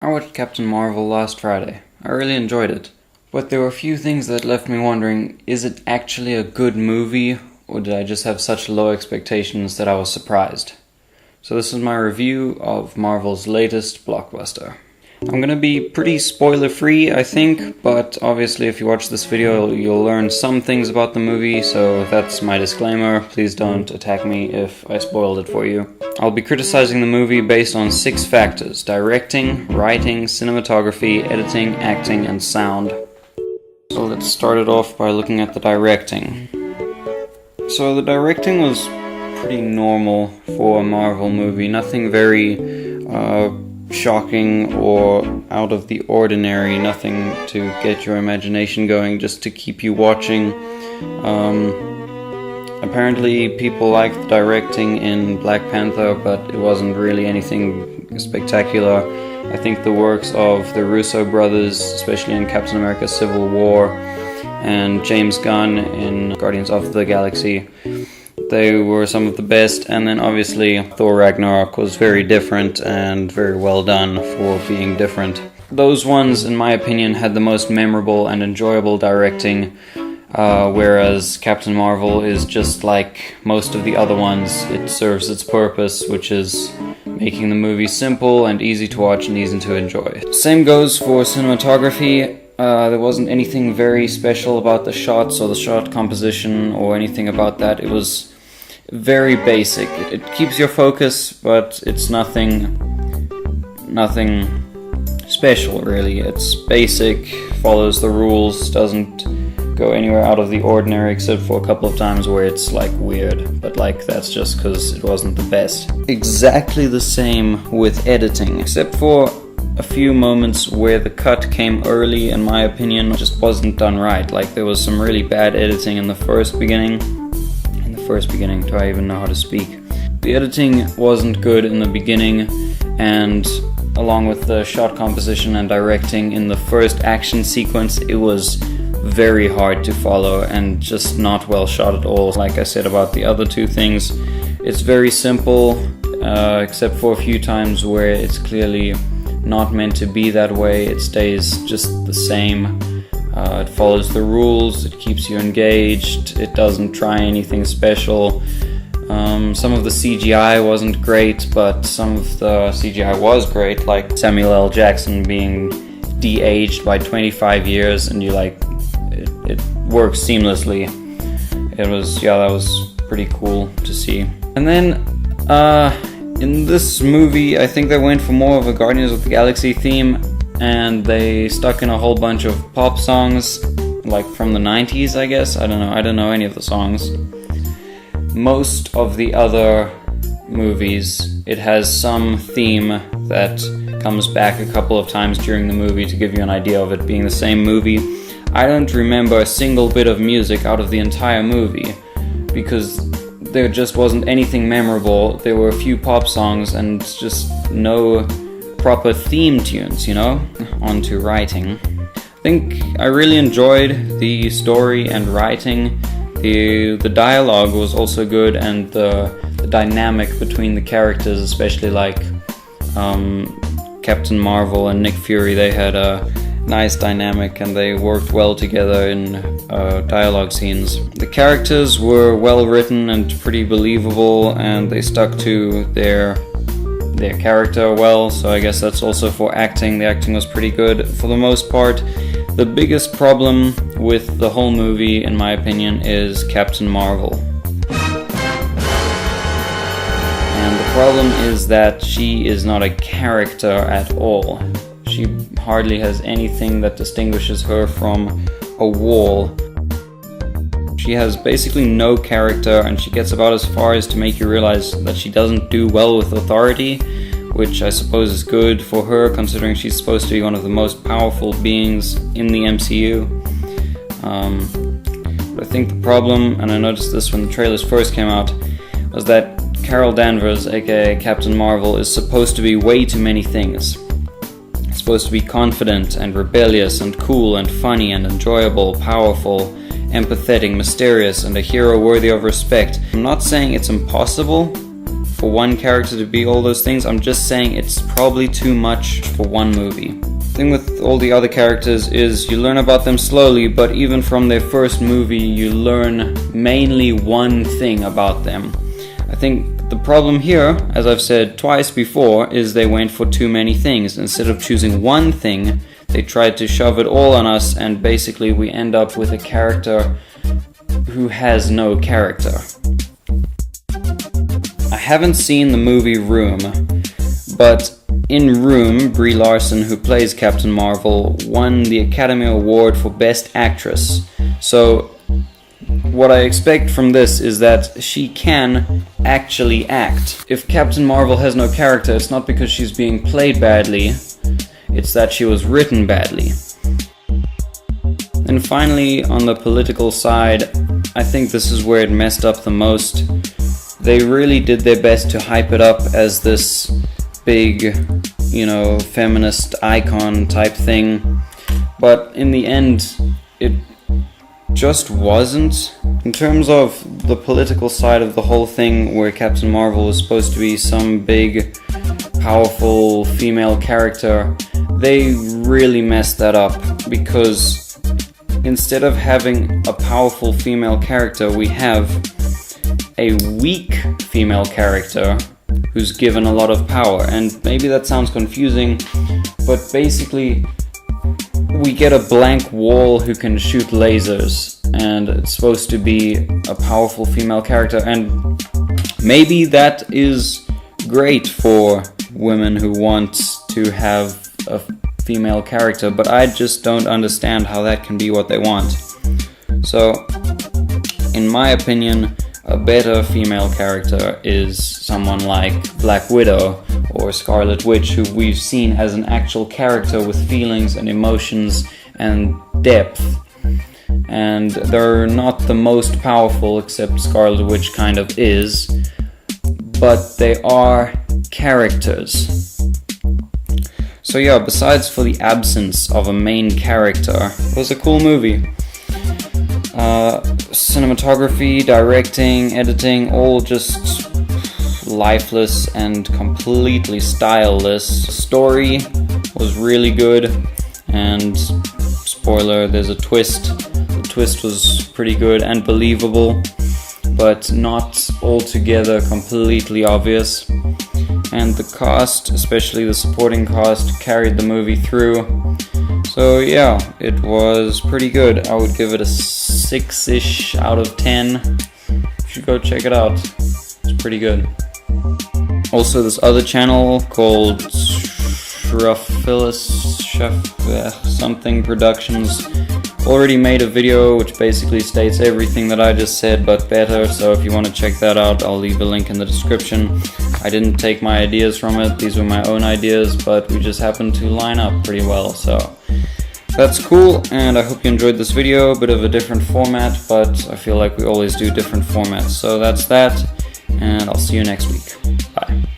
I watched Captain Marvel last Friday. I really enjoyed it. But there were a few things that left me wondering, is it actually a good movie, or did I just have such low expectations that I was surprised? So this is my review of Marvel's latest blockbuster. I'm gonna be pretty spoiler-free, I think, but obviously if you watch this video you'll learn some things about the movie, so that's my disclaimer. Please don't attack me if I spoiled it for you. I'll be criticizing the movie based on 6 factors: directing, writing, cinematography, editing, acting, and sound. So let's start it off by looking at the directing. So the directing was pretty normal for a Marvel movie, nothing very shocking or out of the ordinary, nothing to get your imagination going, just to keep you watching. Apparently people liked the directing in Black Panther, but it wasn't really anything spectacular. I think the works of the Russo brothers, especially in Captain America Civil War, and James Gunn in Guardians of the Galaxy, they were some of the best. And then obviously Thor Ragnarok was very different and very well done for being different. Those ones, in my opinion, had the most memorable and enjoyable directing, whereas Captain Marvel is just like most of the other ones. It serves its purpose, which is making the movie simple and easy to watch and easy to enjoy. Same goes for cinematography. There wasn't anything very special about the shots or the shot composition or anything about that. It was very basic. It keeps your focus, but it's nothing special really. It's basic, follows the rules, doesn't go anywhere out of the ordinary except for a couple of times where it's like weird, but like that's just because it wasn't the best. Exactly the same with editing, except for a few moments where the cut came early, in my opinion, just wasn't done right. Like there was some really bad editing in the first beginning. Do I even know how to speak? The editing wasn't good in the beginning, and along with the shot composition and directing in the first action sequence, it was very hard to follow and just not well shot at all. Like I said about the other 2 things, it's very simple, except for a few times where it's clearly not meant to be that way. It stays just the same. It follows the rules, it keeps you engaged, it doesn't try anything special. Some of the CGI wasn't great, but some of the CGI was great, like Samuel L. Jackson being de-aged by 25 years, and it works seamlessly. That was pretty cool to see. And then, in this movie, I think they went for more of a Guardians of the Galaxy theme, and they stuck in a whole bunch of pop songs, like from the 90s, I guess. I don't know any of the songs. Most of the other movies, it has some theme that comes back a couple of times during the movie to give you an idea of it being the same movie. I don't remember a single bit of music out of the entire movie, because there just wasn't anything memorable. There were a few pop songs and just no proper theme tunes, On to writing. I think I really enjoyed the story and writing. The dialogue was also good, and the dynamic between the characters, especially like Captain Marvel and Nick Fury, they had a nice dynamic and they worked well together in dialogue scenes. The characters were well written and pretty believable, and they stuck to their character well, so I guess that's also for acting. The acting was pretty good for the most part. The biggest problem with the whole movie, in my opinion, is Captain Marvel. And the problem is that she is not a character at all. She hardly has anything that distinguishes her from a wall. She has basically no character, and she gets about as far as to make you realize that she doesn't do well with authority, which I suppose is good for her, considering she's supposed to be one of the most powerful beings in the MCU. But I think the problem, and I noticed this when the trailers first came out, was that Carol Danvers, aka Captain Marvel, is supposed to be way too many things. Supposed to be confident and rebellious and cool and funny and enjoyable, powerful, empathetic, mysterious, and a hero worthy of respect. I'm not saying it's impossible, for one character to be all those things. I'm just saying it's probably too much for one movie. The thing with all the other characters is you learn about them slowly, but even from their first movie you learn mainly one thing about them. I think the problem here, as I've said twice before, is they went for too many things. Instead of choosing one thing, they tried to shove it all on us, and basically we end up with a character who has no character. I haven't seen the movie Room, but in Room, Brie Larson, who plays Captain Marvel, won the Academy Award for Best Actress. So what I expect from this is that she can actually act. If Captain Marvel has no character, it's not because she's being played badly, it's that she was written badly. And finally, on the political side, I think this is where it messed up the most. They really did their best to hype it up as this big, feminist icon type thing, but in the end, it just wasn't. In terms of the political side of the whole thing, where Captain Marvel was supposed to be some big, powerful female character, they really messed that up, because instead of having a powerful female character, we have a weak female character who's given a lot of power. And maybe that sounds confusing, but basically we get a blank wall who can shoot lasers, and it's supposed to be a powerful female character, and maybe that is great for women who want to have a female character, but I just don't understand how that can be what they want. So, in my opinion, a better female character is someone like Black Widow or Scarlet Witch, who we've seen as an actual character with feelings and emotions and depth. And they're not the most powerful, except Scarlet Witch kind of is, but they are characters. So yeah, besides for the absence of a main character, it was a cool movie. Cinematography, directing, editing, all just lifeless and completely styleless. Story was really good, and spoiler, there's a twist. The twist was pretty good and believable, but not altogether completely obvious. And the cast, especially the supporting cast, carried the movie through. So yeah, it was pretty good. I would give it a 6-ish out of 10. You should go check it out. It's pretty good. Also, this other channel called something Productions already made a video which basically states everything that I just said, but better. So if you want to check that out, I'll leave a link in the description. I didn't take my ideas from it, these were my own ideas, but we just happened to line up pretty well, so that's cool. And I hope you enjoyed this video. A bit of a different format, but I feel like we always do different formats. So that's that, and I'll see you next week. Bye.